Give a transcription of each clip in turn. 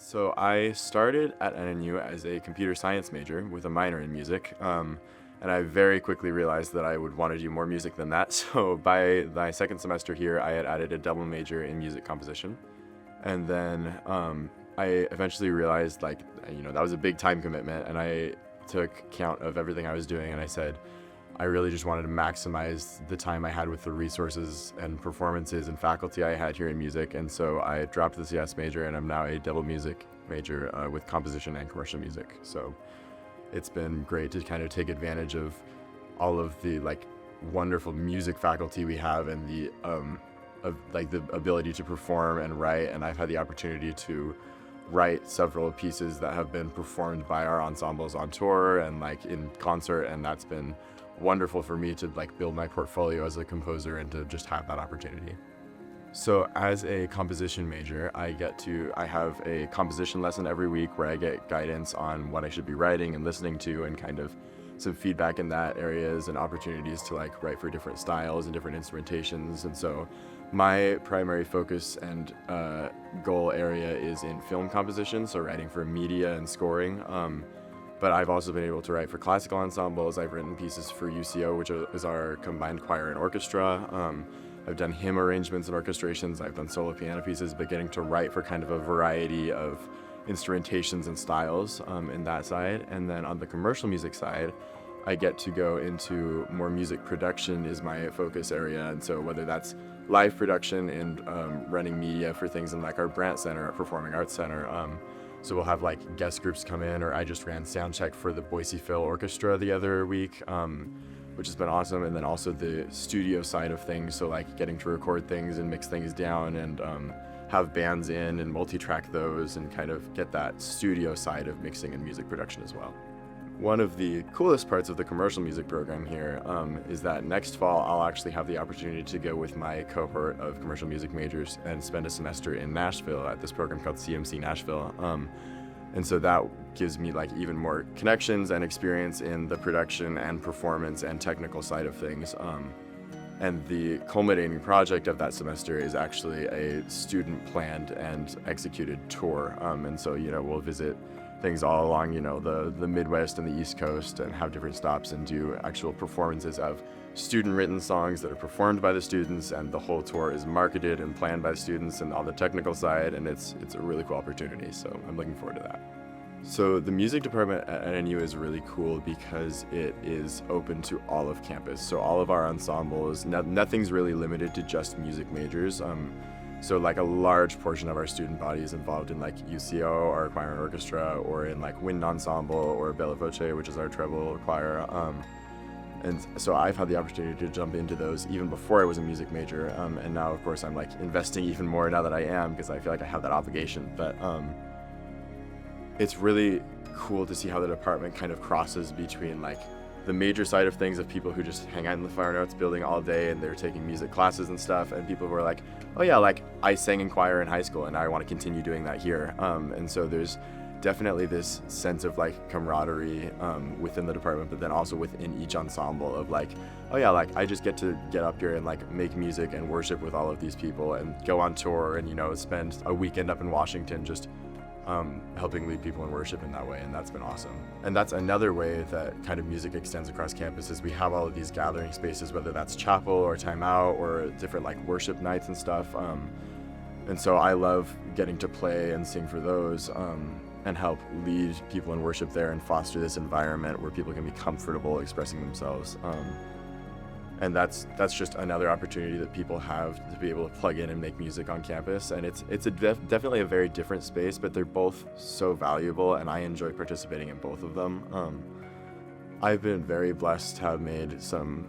So I started at NNU as a computer science major with a minor in music, and I very quickly realized that I would want to do more music than that. So by my second semester here, I had added a double major in music composition, and then I eventually realized that was a big time commitment, and I took count of everything I was doing, and I said, I really just wanted to maximize the time I had with the resources and performances and faculty I had here in music. And so I dropped the CS major and I'm now a double music major with composition and commercial music. So it's been great to kind of take advantage of all of the wonderful music faculty we have and the the ability to perform and write. And I've had the opportunity to write several pieces that have been performed by our ensembles on tour and in concert, and that's been wonderful for me to build my portfolio as a composer and to just have that opportunity. So as a composition major, I have a composition lesson every week where I get guidance on what I should be writing and listening to, and kind of some feedback in that areas and opportunities to write for different styles and different instrumentations. And so my primary focus and goal area is in film composition, so writing for media and scoring. But I've also been able to write for classical ensembles. I've written pieces for UCO, which is our combined choir and orchestra. I've done hymn arrangements and orchestrations. I've done solo piano pieces, but getting to write for kind of a variety of instrumentations and styles in that side. And then on the commercial music side, I get to go into more music production is my focus area. And so whether that's live production and running media for things in our Brandt Center, our Performing Arts Center, so we'll have guest groups come in, or I just ran sound check for the Boise Phil Orchestra the other week, which has been awesome. And then also the studio side of things, so getting to record things and mix things down and have bands in and multi-track those and kind of get that studio side of mixing and music production as well. One of the coolest parts of the commercial music program here is that next fall I'll actually have the opportunity to go with my cohort of commercial music majors and spend a semester in Nashville at this program called CMC Nashville. And so that gives me even more connections and experience in the production and performance and technical side of things. And the culminating project of that semester is actually a student-planned and executed tour. And so, we'll visit things all along, the Midwest and the East Coast, and have different stops and do actual performances of student-written songs that are performed by the students, and the whole tour is marketed and planned by the students and on the technical side, and it's a really cool opportunity, so I'm looking forward to that. So the music department at NNU is really cool because it is open to all of campus. So all of our ensembles, nothing's really limited to just music majors. So a large portion of our student body is involved in UCO, our choir and orchestra, or in wind ensemble, or Bella Voce, which is our treble choir. And so I've had the opportunity to jump into those even before I was a music major. And now, of course, I'm investing even more now that I am, because I feel like I have that obligation. But it's really cool to see how the department kind of crosses between the major side of things, of people who just hang out in the fine arts building all day and they're taking music classes and stuff, and people who are oh yeah, I sang in choir in high school and I want to continue doing that here. And so there's definitely this sense of camaraderie within the department, but then also within each ensemble of oh yeah, I just get to get up here and make music and worship with all of these people and go on tour and spend a weekend up in Washington just helping lead people in worship in that way, and that's been awesome. And that's another way that kind of music extends across campus, is we have all of these gathering spaces, whether that's chapel or time out or different worship nights and stuff. And so I love getting to play and sing for those and help lead people in worship there and foster this environment where people can be comfortable expressing themselves. And that's just another opportunity that people have to be able to plug in and make music on campus. And it's definitely a very different space, but they're both so valuable, and I enjoy participating in both of them. I've been very blessed to have made some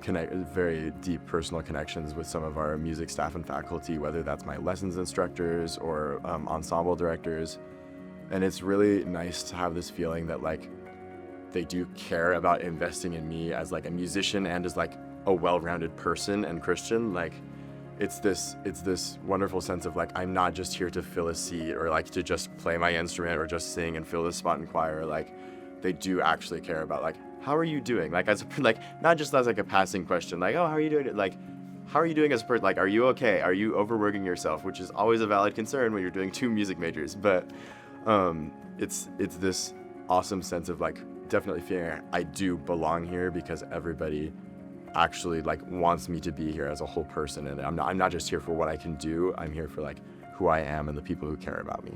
very deep personal connections with some of our music staff and faculty, whether that's my lessons instructors or ensemble directors. And it's really nice to have this feeling that they do care about investing in me as a musician and as a well-rounded person and Christian. It's this wonderful sense of I'm not just here to fill a seat or to just play my instrument or just sing and fill the spot in choir. They do actually care about how are you doing? As not just as a passing question, oh, how are you doing? how are you doing as a person? Like, are you okay? Are you overworking yourself? Which is always a valid concern when you're doing 2 music majors. But it's this awesome sense of like definitely feeling I do belong here because everybody actually like wants me to be here as a whole person, and I'm not just here for what I can do. I'm here for like who I am and the people who care about me.